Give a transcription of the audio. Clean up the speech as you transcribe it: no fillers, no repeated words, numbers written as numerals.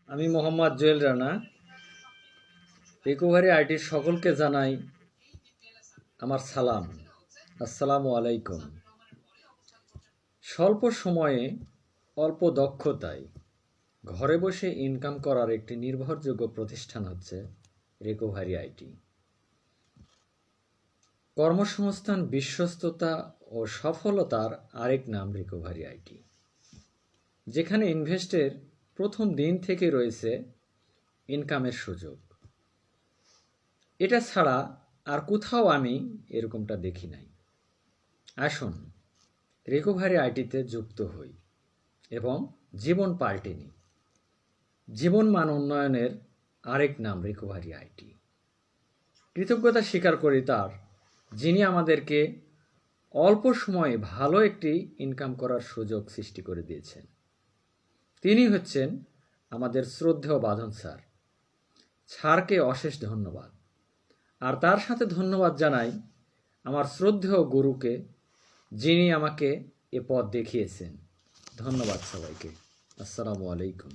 আমি মোহাম্মদ জুয়েল রানা। রিকভারি আইটির সকলকে জানাই আমার সালাম। আসসালামু আলাইকুম। স্বল্প সময়ে অল্প দক্ষতায় ঘরে বসে ইনকাম করার একটি নির্ভরযোগ্য প্রতিষ্ঠান হচ্ছে রিকভারি আইটি। কর্মসংস্থান, বিশ্বস্ততা ও সফলতার আরেক নাম রিকভারি আইটি, যেখানে ইনভেস্টের প্রথম দিন থেকে রয়েছে ইনকামের সুযোগ। এটা ছাড়া আর কোথাও আমি এরকমটা দেখি নাই। আসুন রিকভারি আইটিতে যুক্ত হই এবং জীবন পাল্টে নিই। জীবন মান উন্নয়নের আরেক নাম রিকভারি আইটি। কৃতজ্ঞতা স্বীকার করি তার, যিনি আমাদেরকে অল্প সময়ে ভালো একটি ইনকাম করার সুযোগ সৃষ্টি করে দিয়েছেন। তিনি হচ্ছেন আমাদের শ্রদ্ধেয় বাঁধন স্যার। স্যারকে অশেষ ধন্যবাদ। আর তার সাথে ধন্যবাদ জানাই আমার শ্রদ্ধেয় গুরুকে, যিনি আমাকে এ পথ দেখিয়েছেন। ধন্যবাদ সবাইকে। আসসালামু আলাইকুম।